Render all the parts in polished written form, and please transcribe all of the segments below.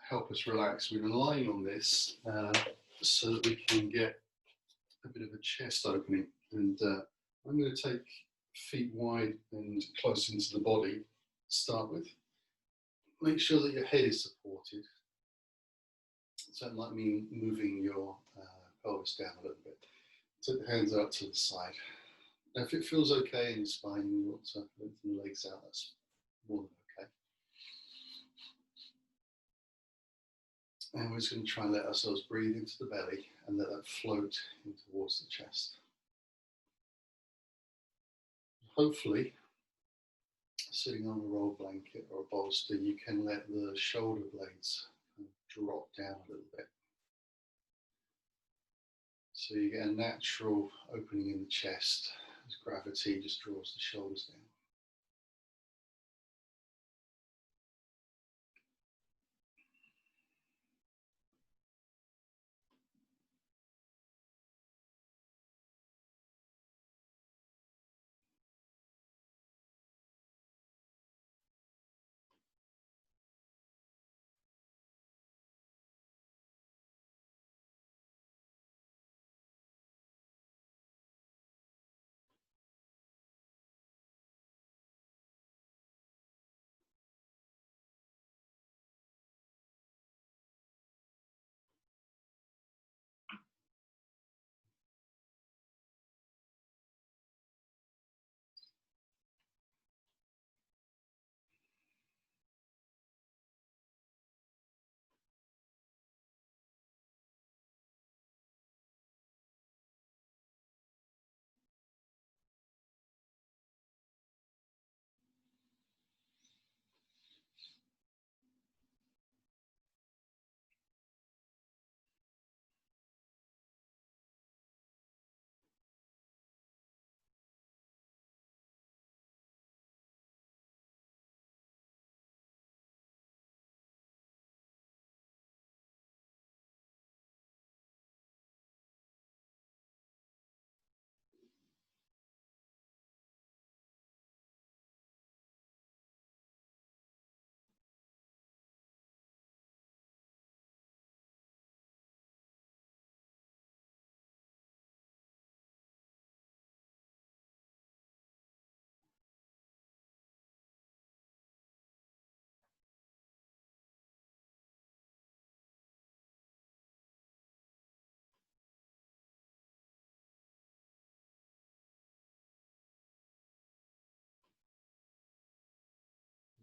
help us relax. We're lying on this so that we can get a bit of a chest opening. And I'm going to take feet wide and close into the body to start with. Make sure that your head is supported. So that might mean moving your pelvis down a little bit. Take the hands out to the side. Now, if it feels okay in your spine and you want to lengthen the legs out, that's more than okay. And we're just going to try and let ourselves breathe into the belly and let that float in towards the chest. Hopefully, sitting on a roll blanket or a bolster, you can let the shoulder blades drop down a little bit. So you get a natural opening in the chest as gravity just draws the shoulders down.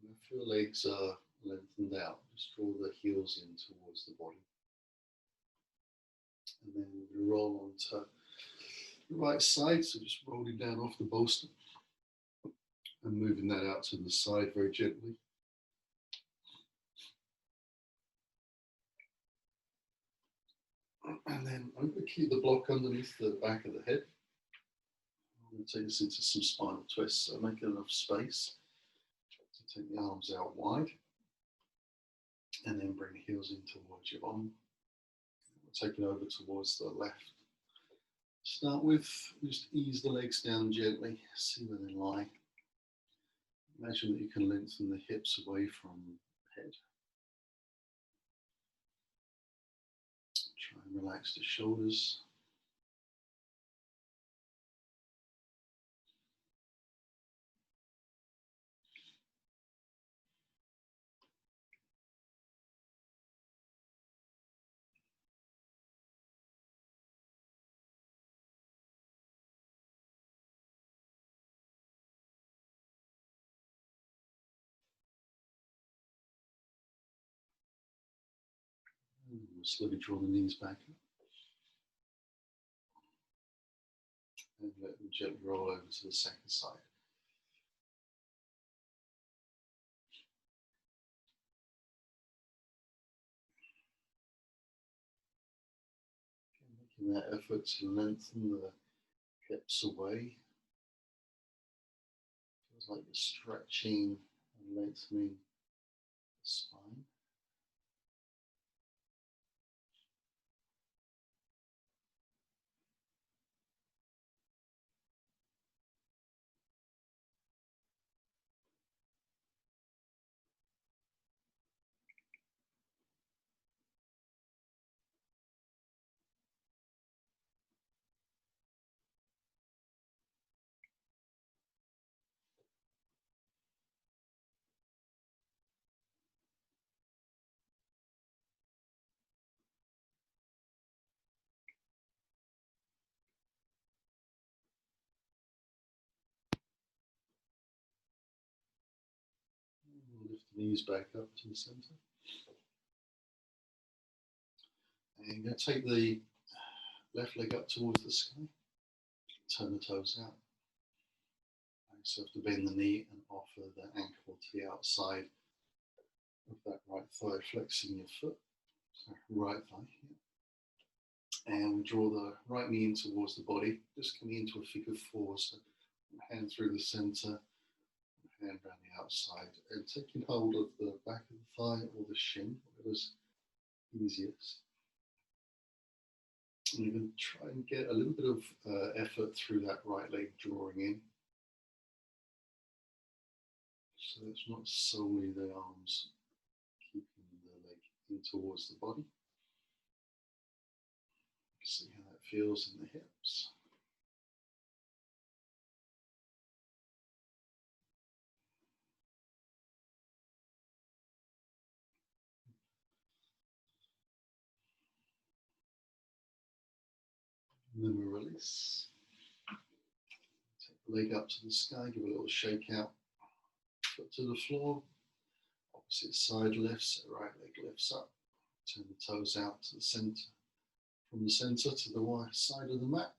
If your legs are lengthened out, just draw the heels in towards the body. And then you roll onto the right side, so just rolling down off the bolster and moving that out to the side very gently. And then I'm going to keep the block underneath the back of the head. I'm going to take this into some spinal twists, so make enough space to take the arms out wide. And then bring the heels in towards your bum. We'll take it over towards the left. Start with, just ease the legs down gently, see where they lie. Imagine that you can lengthen the hips away from the head. Try and relax the shoulders. We'll slowly draw the knees back and let them gently roll over to the second side. Making that effort to lengthen the hips away. Feels like you're stretching and lengthening the spine. Lift the knees back up to the center. And you're going to take the left leg up towards the sky. Turn the toes out. So you have to bend the knee and offer the ankle to the outside of that right thigh, flexing your foot. So right thigh here. And we draw the right knee in towards the body, just coming into a figure four. So hand through the center, hand around the outside, and taking hold of the back of the thigh or the shin, whatever's easiest. And you're going to try and get a little bit of effort through that right leg drawing in. So it's not solely the arms keeping the leg in towards the body. See how that feels in the hips. And then we release. Take the leg up to the sky, give a little shake out. Foot to the floor. Opposite side lifts, right leg lifts up. Turn the toes out to the center. From the center to the right side of the mat.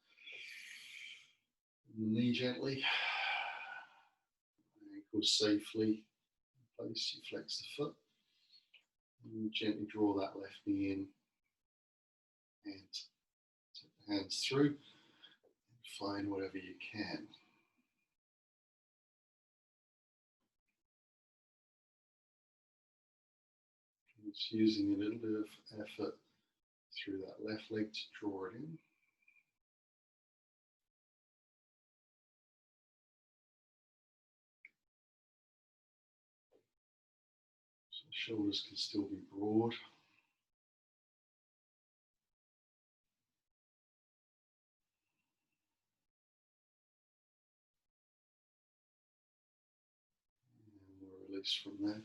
Knee gently. Ankle safely in place. You flex the foot. And gently draw that left knee in. And take the hands through. And find whatever you can. It's using a little bit of effort through that left leg to draw it in. So the shoulders can still be broad. And we'll release from there.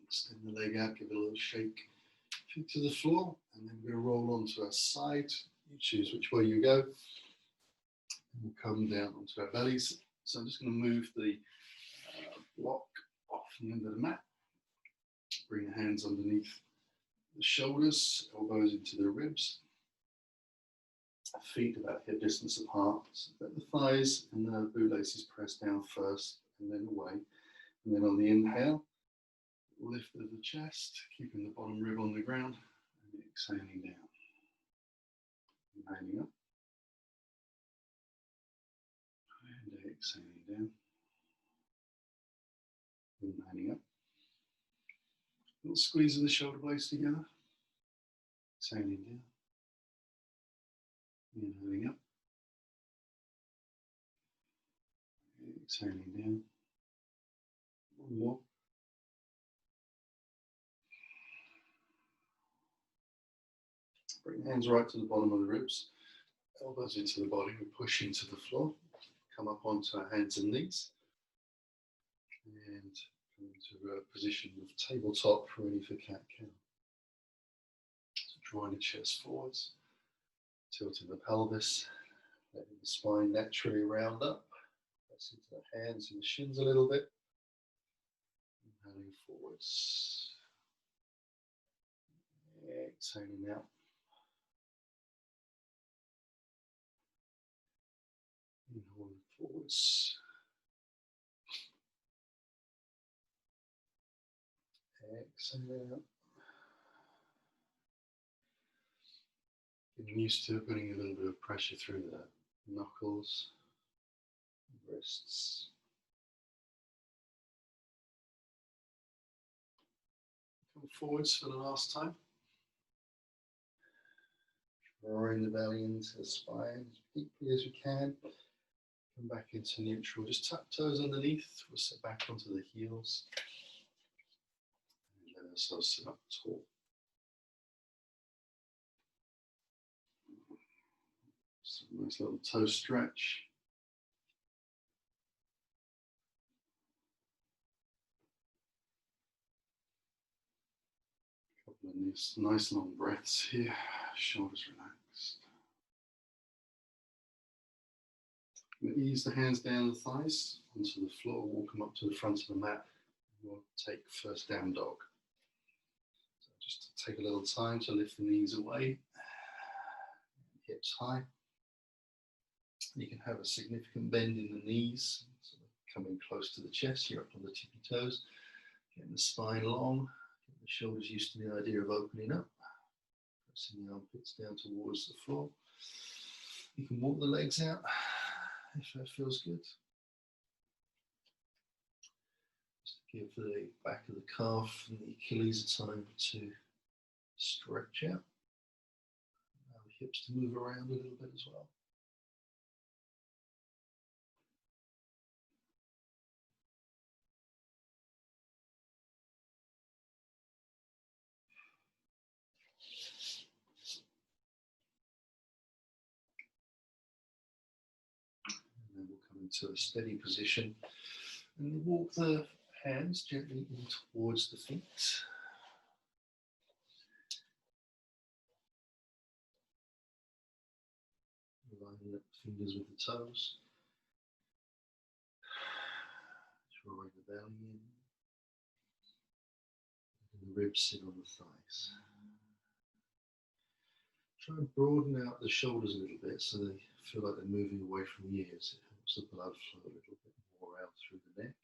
Extend the leg out, give it a little shake. Feet to the floor, and then we're going to roll onto our side. You choose which way you go. And we'll come down onto our bellies. So I'm just going to move the block off the end of the mat. Bring the hands underneath the shoulders, elbows into the ribs. Feet about hip distance apart. So let the thighs and the bootlaces press down first and then away. And then on the inhale, lift of the chest, keeping the bottom rib on the ground, and exhaling down. Inhaling up. And exhaling down. Inhaling up. A little squeeze of the shoulder blades together. Exhaling down. Inhaling up. Exhaling down. One more. Bring the hands right to the bottom of the ribs, elbows into the body, we push into the floor, come up onto our hands and knees, and come into a position of tabletop ready for cat-cow. So drawing the chest forwards, tilting the pelvis, letting the spine naturally round up, press into the hands and the shins a little bit, inhaling forwards, exhaling out. Inhaling forwards. Exhale out. Getting used to putting a little bit of pressure through the knuckles, wrists. Come forwards for the last time. Drawing the belly into the spine as deeply as we can. Come back into neutral. Just tuck toes underneath. We'll sit back onto the heels. And let ourselves sit up tall. So nice little toe stretch. A couple of nice long breaths here. Shoulders relaxed. Ease the hands down the thighs onto the floor, walk them up to the front of the mat. We'll take first down dog. So just take a little time to lift the knees away, hips high. You can have a significant bend in the knees, sort of coming close to the chest. You're up on the tippy toes, getting the spine long, getting the shoulders used to the idea of opening up, pressing the armpits down towards the floor. You can walk the legs out if that feels good. Just give the back of the calf and the Achilles a time to stretch out. Allow the hips to move around a little bit as well. And then we'll come into a steady position and walk the hands gently in towards the feet. Lining up the fingers with the toes. Drawing the belly in. And the ribs sit on the thighs. Try and broaden out the shoulders a little bit so they feel like they're moving away from the ears. It helps the blood flow a little bit more out through the neck.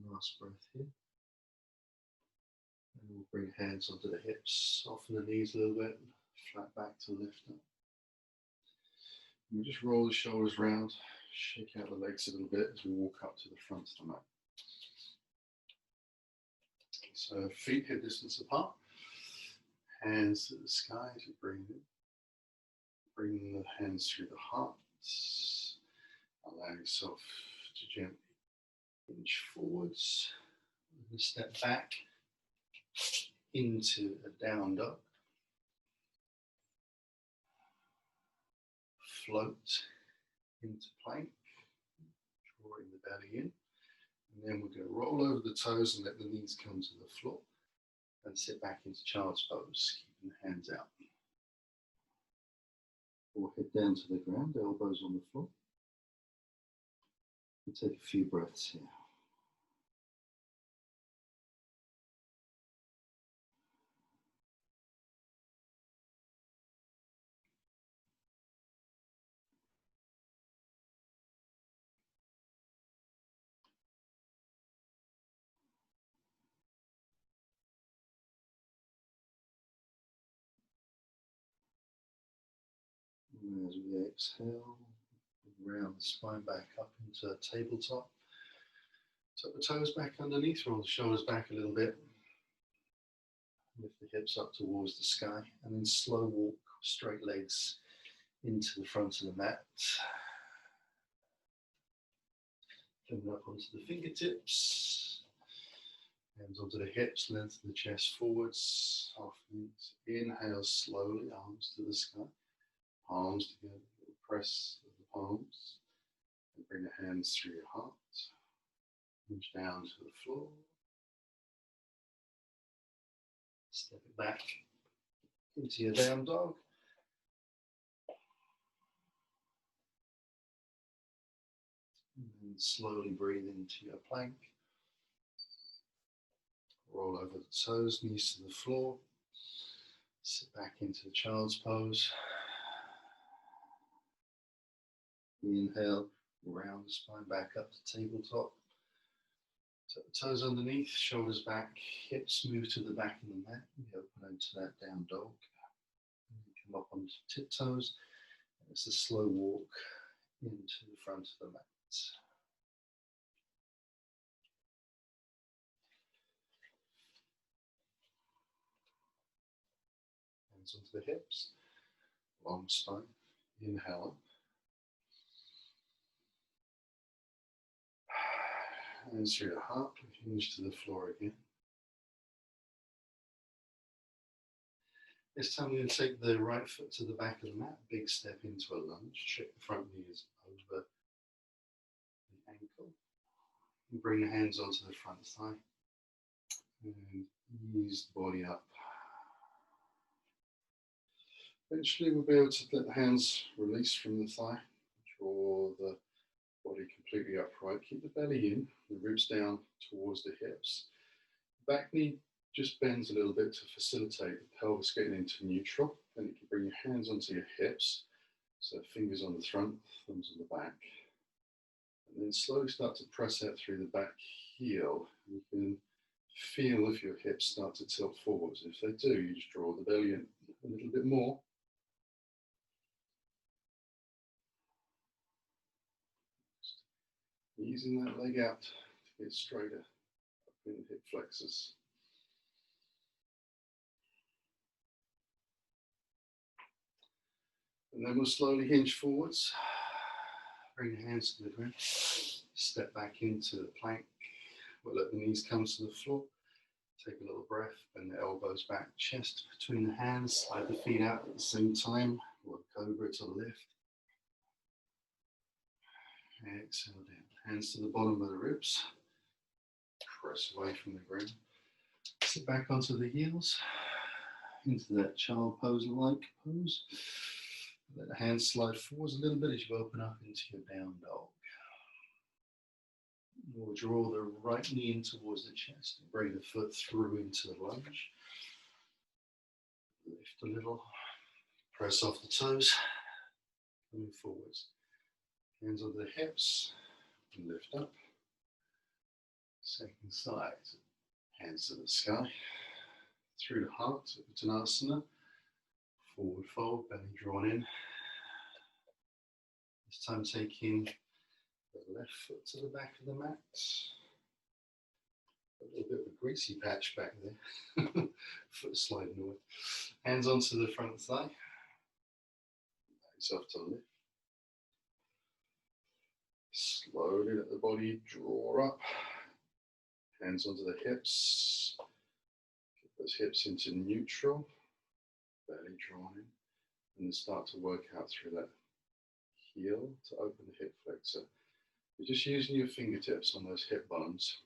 One last breath here. And we'll bring hands onto the hips, soften the knees a little bit, flat back to lift up. And we just roll the shoulders round, shake out the legs a little bit as we walk up to the front of the mat. So feet hip distance apart, hands to the sky as you breathe in. Bring the hands through the heart. Allow yourself to gently inch forwards. And step back into a down dog. Float into plank, drawing the belly in. And then we're going to roll over the toes and let the knees come to the floor. And sit back into child's pose, keeping the hands out. Forehead down to the ground, elbows on the floor. We'll take a few breaths here. And as we exhale, round the spine back up into a tabletop. Tuck the toes back underneath, roll the shoulders back a little bit. Lift the hips up towards the sky, and then slow walk straight legs into the front of the mat. Coming up onto the fingertips. Hands onto the hips, lengthen the chest forwards. Soften. Inhale slowly, arms to the sky. Palms together, press the palms, and bring the hands through your heart. Reach down to the floor. Step it back into your down dog. And then slowly breathe into your plank. Roll over the toes, knees to the floor. Sit back into the child's pose. Inhale, round the spine back up to tabletop. Tuck the toes underneath, shoulders back, hips move to the back of the mat. We open into that down dog. And come up onto tiptoes. And it's a slow walk into the front of the mat. Hands onto the hips, long spine. Inhale up. Hands through your heart, hinge to the floor again. This time we're going to take the right foot to the back of the mat, big step into a lunge, check the front knees over the ankle. And bring the hands onto the front thigh and ease the body up. Eventually we'll be able to let the hands release from the thigh, draw the body completely upright. Keep the belly in, the ribs down towards the hips. Back knee just bends a little bit to facilitate the pelvis getting into neutral. Then you can bring your hands onto your hips. So fingers on the front, thumbs on the back. And then slowly start to press out through the back heel. You can feel if your hips start to tilt forwards. If they do, you just draw the belly in a little bit more. Just easing that leg out to get straighter up in the hip flexors. And then we'll slowly hinge forwards. Bring your hands to the ground. Step back into the plank. We'll let the knees come to the floor. Take a little breath, bend the elbows back, chest between the hands, slide the feet out at the same time. We'll cobra to lift. Exhale down. Hands to the bottom of the ribs. Press away from the ground. Sit back onto the heels. Into that child pose-like pose. Let the hands slide forwards a little bit as you open up into your down dog. We'll draw the right knee in towards the chest and bring the foot through into the lunge. Lift a little, press off the toes, move forwards. Hands on the hips, and lift up. Second side, hands to the sky, through the heart, Uttanasana. Forward fold, belly drawn in. This time taking the left foot to the back of the mat. A little bit of a greasy patch back there. Foot sliding away. Hands onto the front thigh. Allow yourself to lift. Slowly let the body draw up. Hands onto the hips. Get those hips into neutral. Belly drawn in. And then start to work out through that heel to open the hip flexor. You're just using your fingertips on those hip bones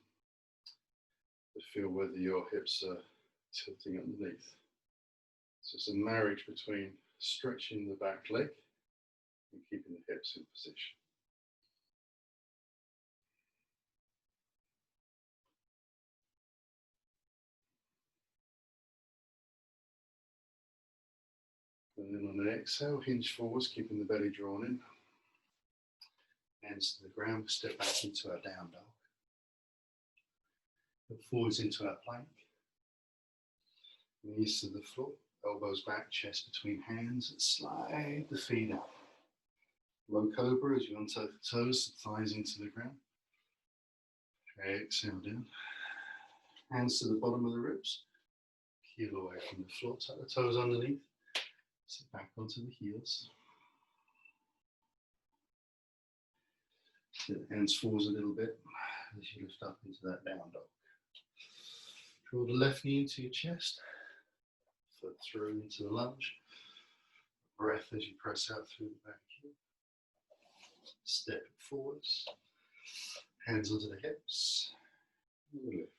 to feel whether your hips are tilting underneath. So it's a marriage between stretching the back leg and keeping the hips in position. And then on an exhale, hinge forwards, keeping the belly drawn in. Hands to the ground, step back into our down dog. Look forwards into our plank. Knees to the floor, elbows back, chest between hands, and slide the feet up. Low cobra as you untuck the toes, thighs into the ground. Exhale down. Hands to the bottom of the ribs. Heel away from the floor, tuck the toes underneath. Sit back onto the heels. Sit the hands forwards a little bit as you lift up into that down dog. Draw the left knee into your chest. Foot through into the lunge. Breath as you press out through the back heel. Step forwards. Hands onto the hips. Lift.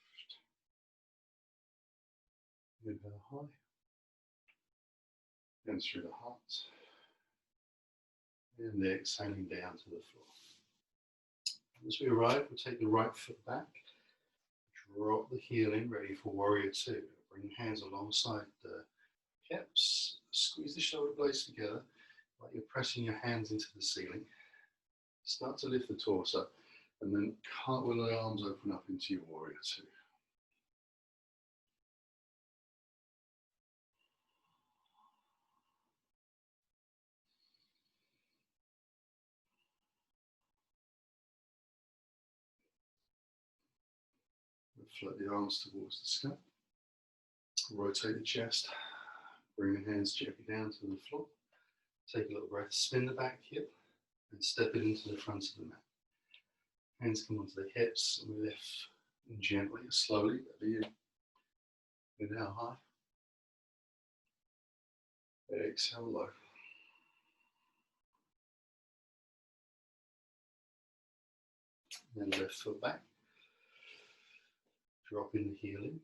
Inhale high. And through the heart. And exhaling down to the floor. As we arrive, we'll take the right foot back. Drop the heel in, ready for warrior two. Bring your hands alongside the hips. Squeeze the shoulder blades together like you're pressing your hands into the ceiling. Start to lift the torso and then cartwheel the arms open up into your warrior two. Float the arms towards the sky. Rotate the chest. Bring the hands gently down to the floor. Take a little breath. Spin the back hip and step it into the front of the mat. Hands come onto the hips and we lift gently, slowly. Inhale high. Exhale low. Then left foot back. Dropping the heel in.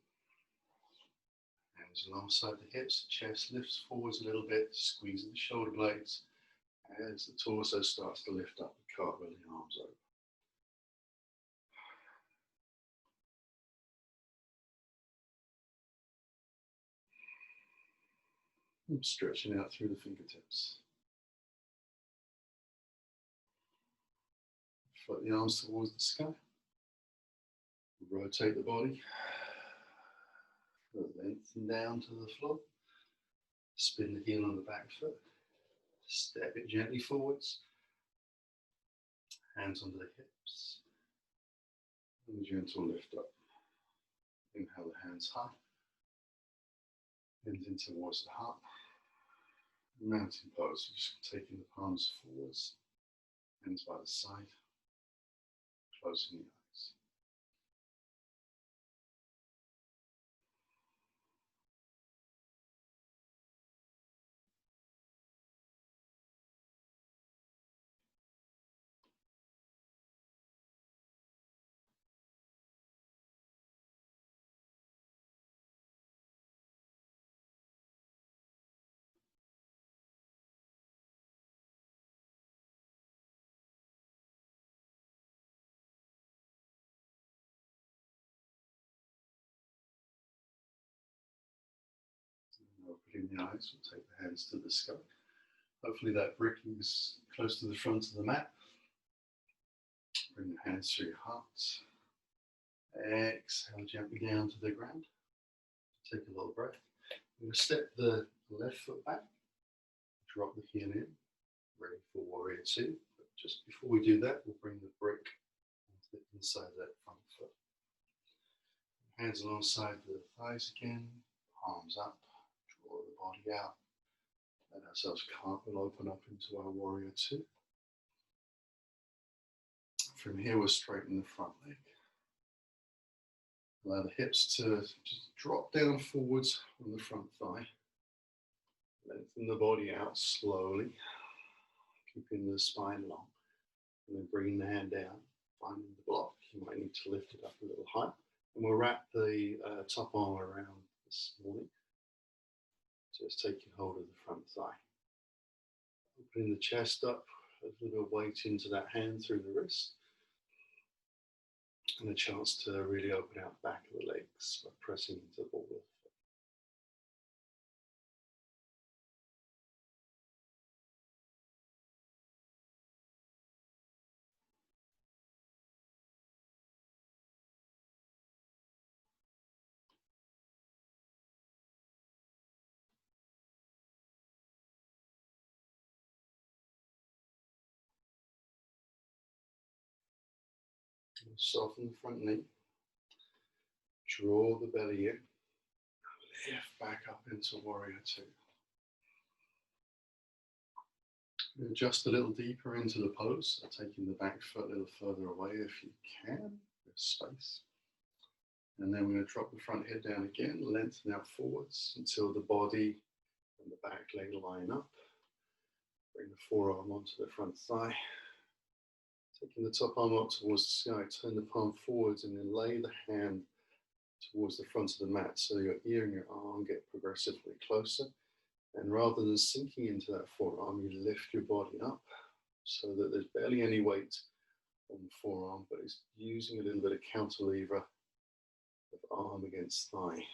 Hands alongside the hips, chest lifts forwards a little bit, squeezing the shoulder blades, As the torso starts to lift up, the cartwheel, the arms over. And stretching out through the fingertips. Float the arms towards the sky. Rotate the body. Lengthen down to the floor. Spin the heel on the back foot. Step it gently forwards. Hands onto the hips. And a gentle lift up. Inhale the hands high. Bend in towards the heart. Mountain pose. Just taking the palms forwards. Hands by the side. Closing the eyes. Opening the eyes, we'll take the hands to the sky. Hopefully that brick is close to the front of the mat. Bring the hands through your heart. Exhale gently down to the ground. Take a little breath. We're going to step the left foot back. Drop the heel in. Ready for warrior two. But just before we do that, we'll bring the brick onto the inside of that front foot. Hands alongside the thighs again. Palms up. Draw the body out. Let ourselves cartwheel open up into our warrior two. From here, we'll straighten the front leg. Allow the hips to just drop down forwards on the front thigh. Lengthen the body out slowly, keeping the spine long. And then bringing the hand down, finding the block. You might need to lift it up a little higher. And we'll wrap the top arm around this morning. Just taking hold of the front thigh. Opening the chest up, a little bit of weight into that hand through the wrist. And a chance to really open out the back of the legs by pressing into the ball of the foot. Soften the front knee. Draw the belly in. Lift back up into warrior two. Adjust a little deeper into the pose, taking the back foot a little further away if you can. There's space. And then we're going to drop the front head down again, lengthen out forwards until the body and the back leg line up. Bring the forearm onto the front thigh. Taking the top arm up towards the sky, turn the palm forwards and then lay the hand towards the front of the mat so your ear and your arm get progressively closer. And rather than sinking into that forearm, you lift your body up so that there's barely any weight on the forearm, but it's using a little bit of counterlever of arm against thigh.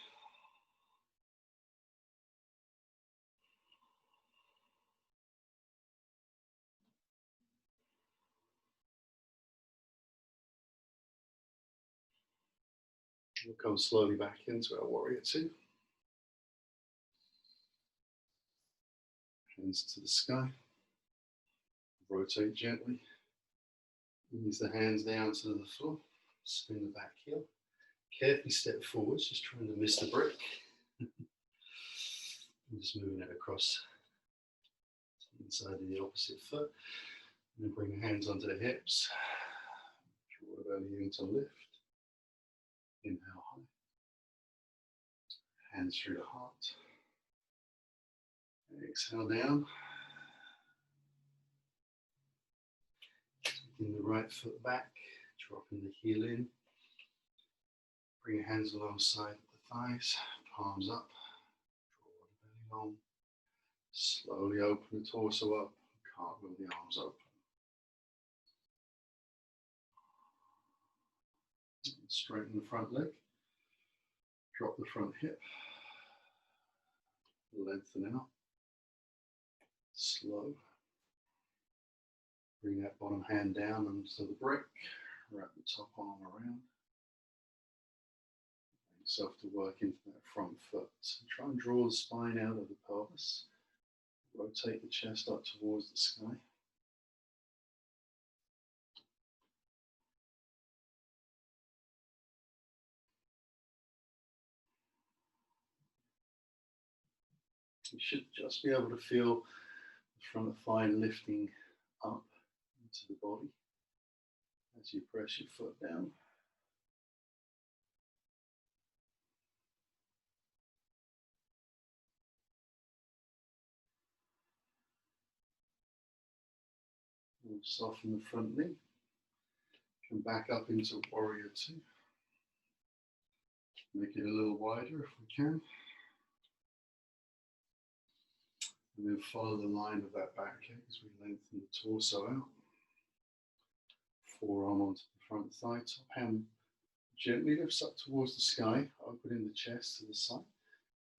We'll come slowly back into our warrior two. Hands to the sky. Rotate gently. Ease the hands down to the floor. Spin the back heel. Carefully step forwards, just trying to miss the brick. And just moving it across to the inside of the opposite foot. And then bring the hands onto the hips. Draw the belly in to lift. Inhale high. Hands through the heart. Exhale down. Taking the right foot back, dropping the heel in. Bring your hands alongside the thighs, palms up. Draw the belly long. Slowly open the torso up, cartwheel the arms open. Straighten the front leg. Drop the front hip. Lengthen out. Slow. Bring that bottom hand down onto the brick. Wrap the top arm around. Bring yourself to work into that front foot. Try and draw the spine out of the pelvis. Rotate the chest up towards the sky. You should just be able to feel the front thigh lifting up into the body as you press your foot down. We'll soften the front knee. Come back up into warrior two. Make it a little wider if we can. And then follow the line of that back leg as we lengthen the torso out. Forearm onto the front thigh, top hand gently lifts up towards the sky, opening the chest to the side.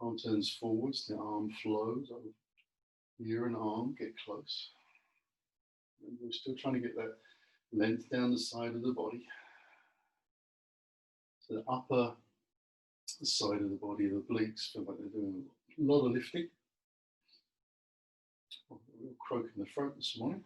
Arm turns forwards, the arm flows over. Ear and arm get close. And we're still trying to get that length down the side of the body. So the upper side of the body, the obliques, feel like they're doing a lot of lifting. A real croak in the throat this morning.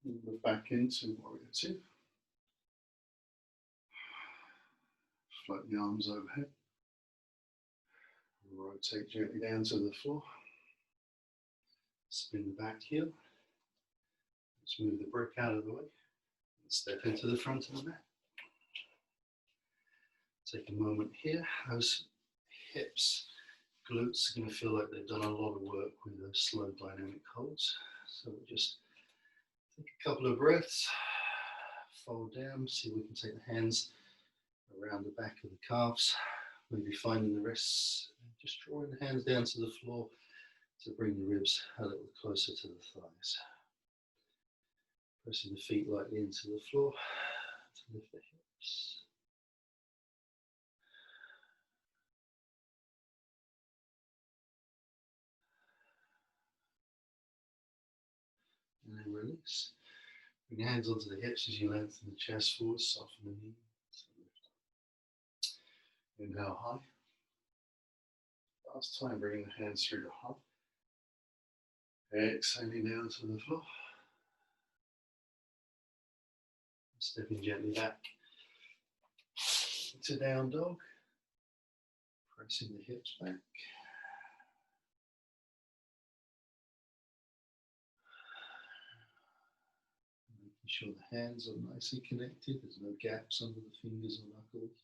Move back into warrior two. Float the arms overhead. Rotate gently down to the floor. Spin the back heel. Let's move the brick out of the way. And step into the front of the mat. Take a moment here. Those hips, glutes are going to feel like they've done a lot of work with those slow dynamic holds. So we'll just take a couple of breaths. Fold down. See if we can take the hands around the back of the calves. Maybe finding the wrists. Just drawing the hands down to the floor to bring the ribs a little closer to the thighs. Pressing the feet lightly into the floor to lift the hips. And then release. Bring your hands onto the hips as you lengthen the chest forward, soften the knees. Inhale high. Last time, bringing the hands through the heart. Exhaling down to the floor. Stepping gently back to down dog. Pressing the hips back. Making sure the hands are nicely connected. There's no gaps under the fingers or knuckles.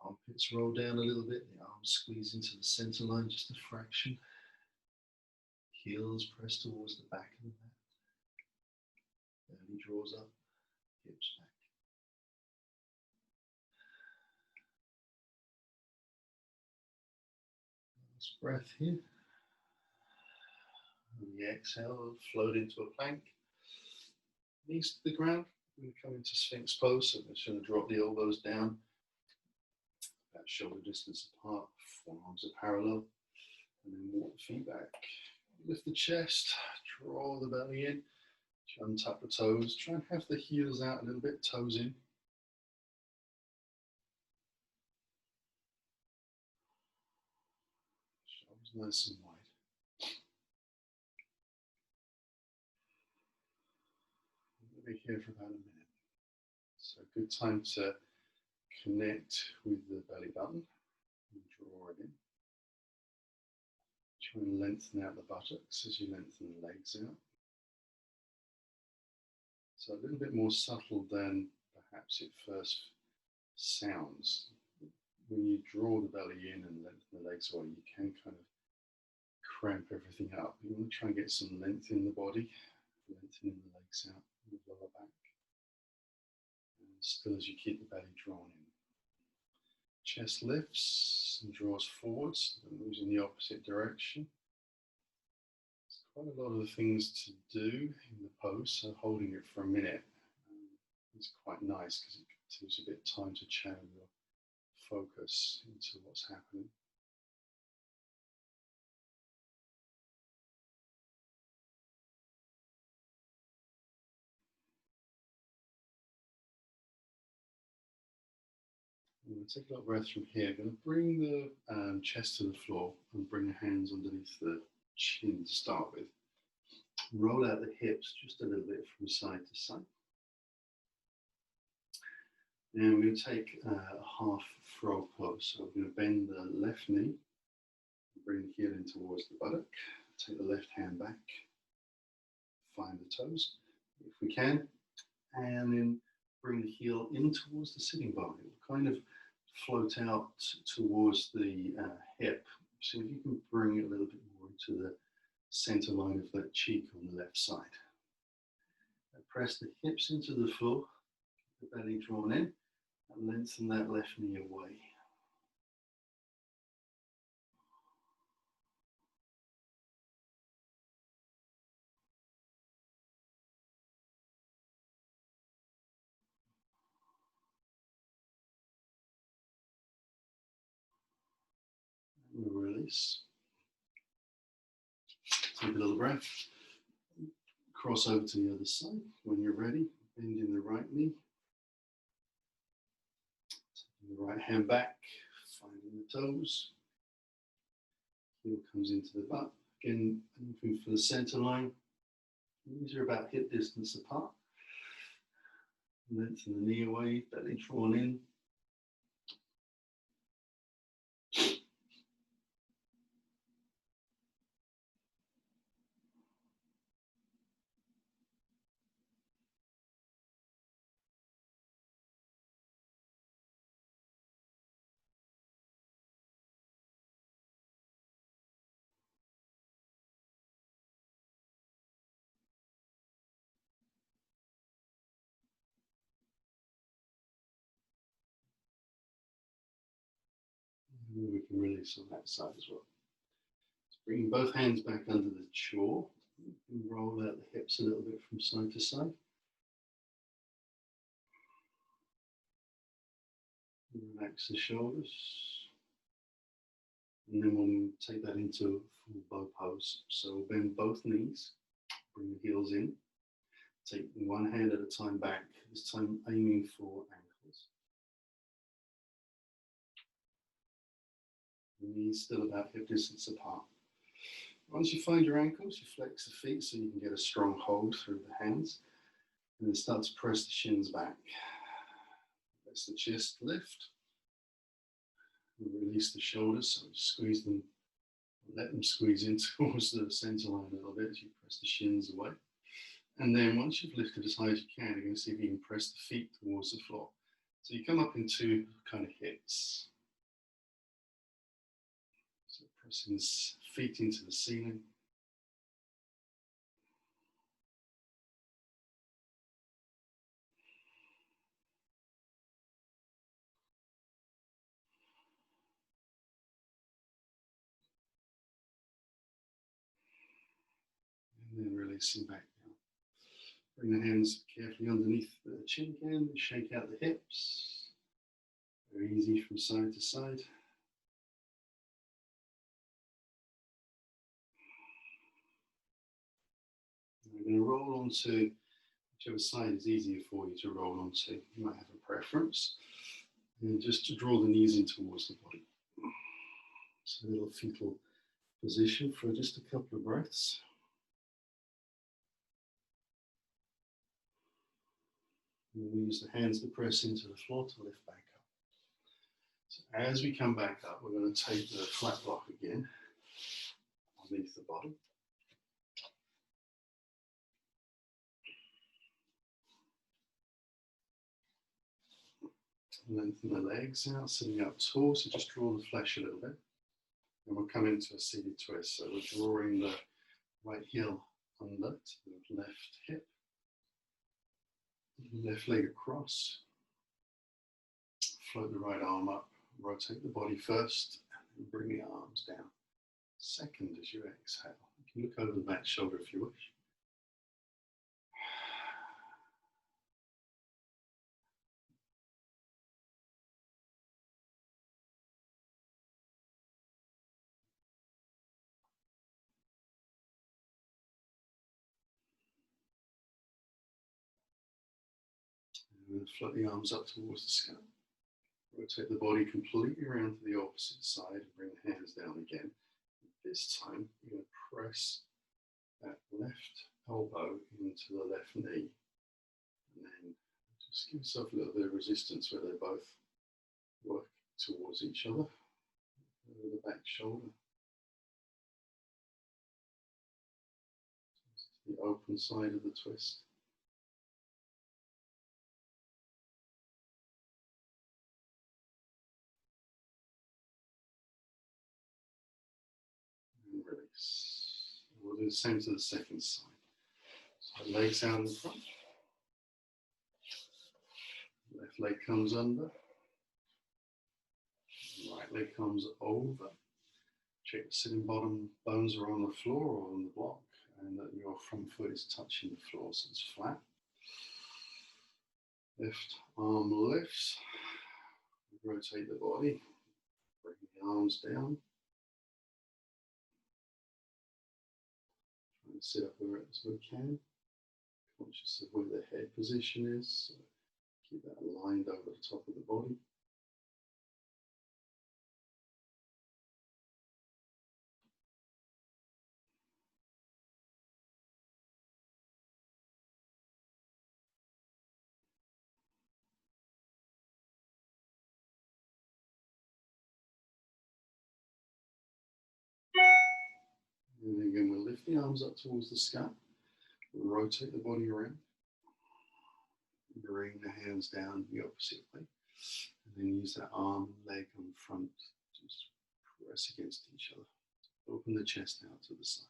Armpits roll down a little bit. The arms squeeze into the center line just a fraction. Heels press towards the back of the mat. Belly draws up. Hips back. Last breath here. On the exhale, float into a plank. Knees to the ground. We're going to come into Sphinx pose. So we're just going to drop the elbows down. About shoulder distance apart. Forearms are parallel. And then walk the feet back. Lift the chest. Draw the belly in. Untap the toes. Try and have the heels out a little bit, toes in. Shoulders nice and wide. We'll be here for about a minute. So good time to connect with the belly button and draw it in. Try and lengthen out the buttocks as you lengthen the legs out. So a little bit more subtle than perhaps it first sounds. When you draw the belly in and lengthen the legs away, you can kind of cramp everything up. You want to try and get some length in the body Lengthening the legs out in the lower back. And still as you keep the belly drawn in. Chest lifts and draws forwards, and moves in the opposite direction. There's quite a lot of things to do in the pose, so holding it for a minute is quite nice because it gives a bit of time to channel your focus into what's happening. I'm going to take a little breath from here. I'm going to bring the chest to the floor and bring the hands underneath the chin to start with. Roll out the hips just a little bit from side to side. Now we're going to take a half frog pose. So we're going to bend the left knee, bring the heel in towards the buttock, take the left hand back, find the toes if we can, and then bring the heel in towards the sitting bone. It will kind of float out towards the hip. So if you can bring it a little bit more into the center line of that cheek on the left side. And press the hips into the floor, the belly drawn in, and lengthen that left knee away. Release. Take a little breath. Cross over to the other side. When you're ready, bend in the right knee. Taking the right hand back, finding the toes. Heel comes into the butt. Again, moving for the center line. Knees are about hip distance apart. Lengthen the knee away, belly drawn in. And we can release on that side as well. So bring both hands back under the jaw and roll out the hips a little bit from side to side. And relax the shoulders. And then we'll take that into full bow pose. So we'll bend both knees, bring the heels in, take one hand at a time back, this time aiming for ankles. The knees still about hip distance apart. Once you find your ankles, you flex the feet so you can get a strong hold through the hands. And then start to press the shins back. Let the chest lift. And release the shoulders, so squeeze them, let them squeeze in towards the center line a little bit as you press the shins away. And then once you've lifted as high as you can, you're going to see if you can press the feet towards the floor. So you come up into kind of hits. So pressing the feet into the ceiling. And then releasing back down. Bring the hands carefully underneath the chin again, shake out the hips. Very easy from side to side. We're going to roll onto whichever side is easier for you to roll onto. You might have a preference. And just to draw the knees in towards the body. So a little fetal position for just a couple of breaths. And we use the hands to press into the floor to lift back up. So as we come back up, we're going to take the flat block again underneath the bottom. Lengthen the legs out, sitting up tall, so just draw the flesh a little bit. And we'll come into a seated twist. So we're drawing the right heel under to the left hip, left leg across, float the right arm up, rotate the body first, and bring the arms down. Second as you exhale. You can look over the back shoulder if you wish. And float the arms up towards the sky. Rotate the body completely around to the opposite side and bring the hands down again. This time, you're going to press that left elbow into the left knee. And then just give yourself a little bit of resistance where they both work towards each other. Over the back shoulder. The open side of the twist. And release. We'll do the same to the second side. So legs out in front. Left leg comes under. Right leg comes over. Check the sitting bottom bones are on the floor or on the block, and that your front foot is touching the floor, so it's flat. Left arm lifts. Rotate the body. Bring the arms down. Try to sit up as we can. Conscious of where the head position is. So keep that aligned over the top of the body. And again, we'll lift the arms up towards the sky. Rotate the body around. Bring the hands down the opposite way. And then use that arm, leg and front to just press against each other. Open the chest out to the side.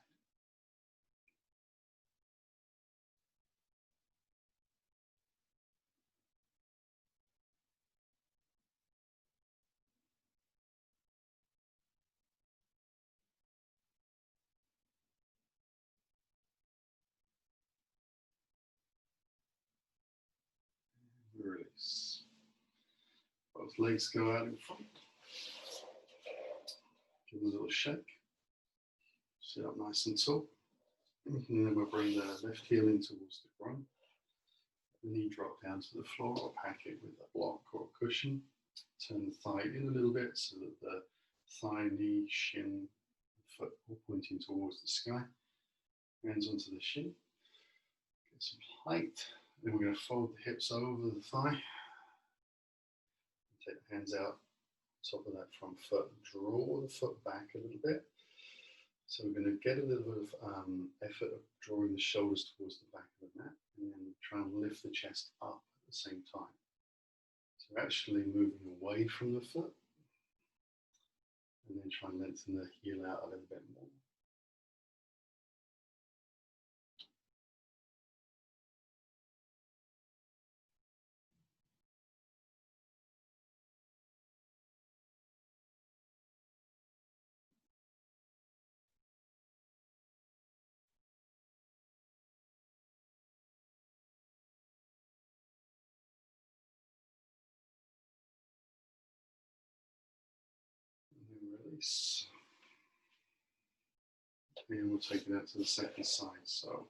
Release. Both legs go out in front. Give them a little shake. Sit up nice and tall. And then we'll bring the left heel in towards the groin. The knee drop down to the floor or pack it with a block or a cushion. Turn the thigh in a little bit so that the thigh, knee, shin, foot all pointing towards the sky. Hands onto the shin. Get some height. Then we're going to fold the hips over the thigh. Take the hands out top of that front foot. Draw the foot back a little bit. So we're going to get a little bit of effort of drawing the shoulders towards the back of the mat, and then try and lift the chest up at the same time. So we're actually moving away from the foot, and then try and lengthen the heel out a little bit more. Release. And we'll take it out to the second side. So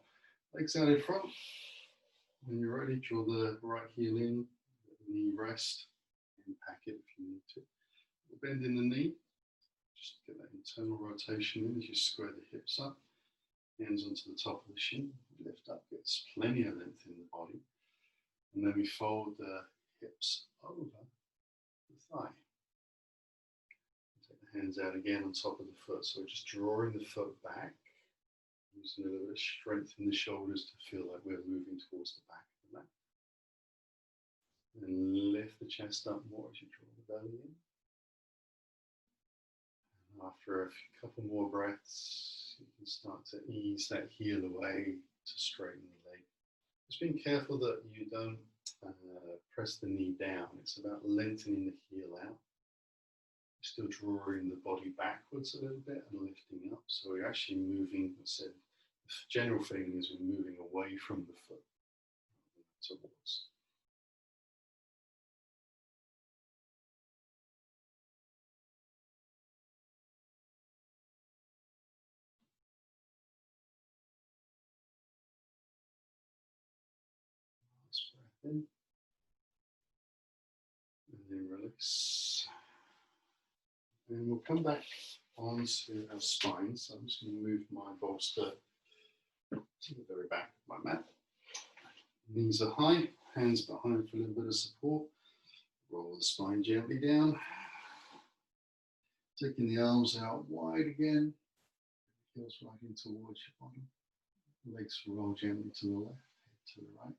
legs out in front. When you're ready, draw the right heel in, knee rest, and pack it if you need to. We'll bend in the knee. Just get that internal rotation in as you square the hips up. Hands onto the top of the shin. Lift up, gets plenty of length in the body. And then we fold the hips over the thigh. Take the hands out again on top of the foot. So we're just drawing the foot back, using a little bit of strength in the shoulders to feel like we're moving towards the back of the mat. And lift the chest up more as you draw the belly in. And after a couple more breaths, So you can start to ease that heel away to straighten the leg. Just being careful that you don't press the knee down. It's about lengthening the heel out. Still drawing the body backwards a little bit and lifting up. So we're actually moving, I said, the general feeling is we're moving away from the foot towards. Nice breath in. And then release. And we'll come back onto our spine. So I'm just going to move my bolster to the very back of my mat. Knees are high, hands behind for a little bit of support. Roll the spine gently down. Taking the arms out wide again. Heels right in towards your bottom. Legs roll gently to the left, head to the right.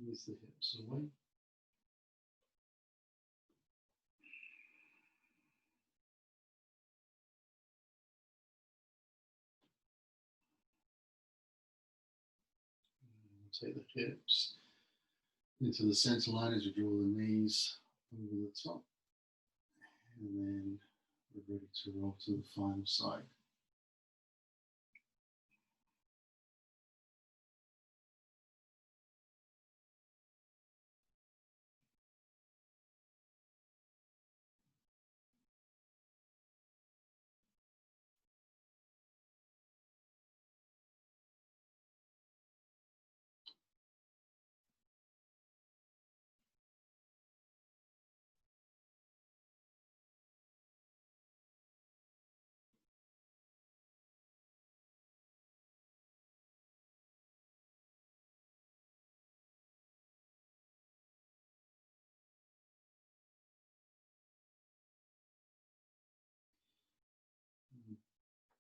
Ease the hips away. Take the hips into the center line as you draw the knees over the top. And then we're ready to roll to the final side.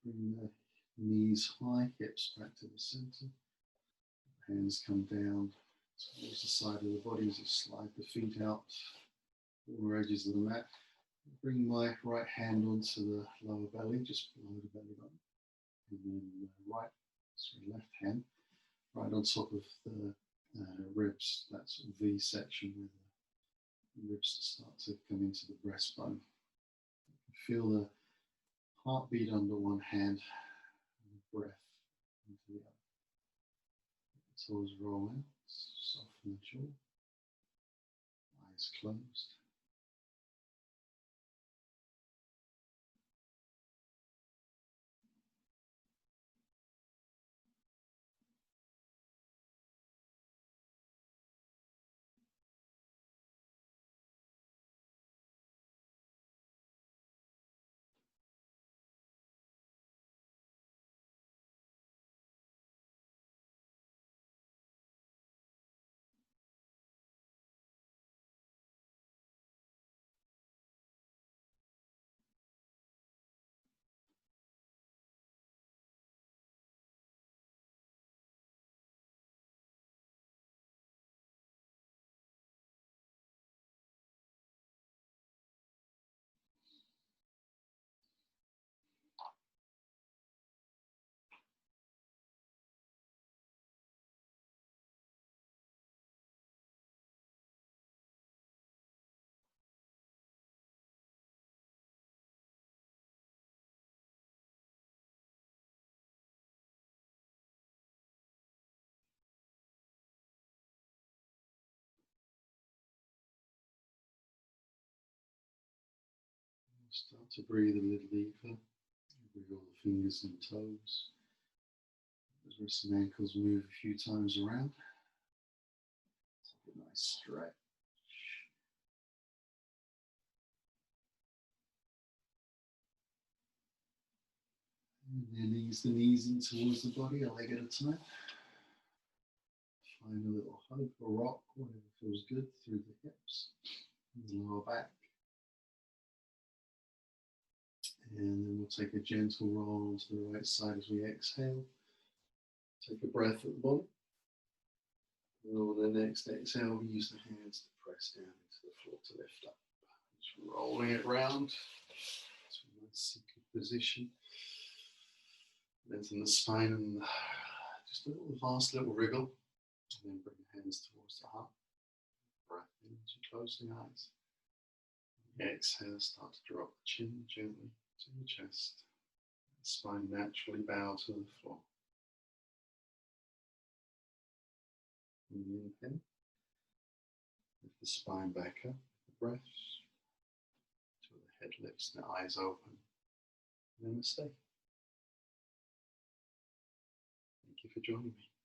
Bring the knees high, hips back to the center. Hands come down towards the side of the body as you slide the feet out, corner edges of the mat. Bring my right hand onto the lower belly, just below the belly button. And then left hand, right on top of the ribs, that sort of V section where the ribs start to come into the breastbone. Feel the heartbeat under one hand and the breath into the other. Toes roll in, soften the jaw, eyes closed. Start to breathe a little deeper. Bring all the fingers and toes. Those wrists and ankles move a few times around. Take a nice stretch. And then ease the knees in towards the body, a leg at a time. Find a little hug or rock, whatever feels good, through the hips and the lower back. And then we'll take a gentle roll onto the right side as we exhale. Take a breath at the bottom. And on the next exhale, we use the hands to press down into the floor to lift up. Just roll rolling it round to a nice seated position. Lengthen the spine and just a last little wriggle. And then bring the hands towards the heart. Breath in as you close the eyes. Exhale, start to drop the chin gently to the chest. The spine naturally bow to the floor. Inhale. Lift the spine back up with the breath. Till the head lifts and the eyes open. Namaste. Thank you for joining me.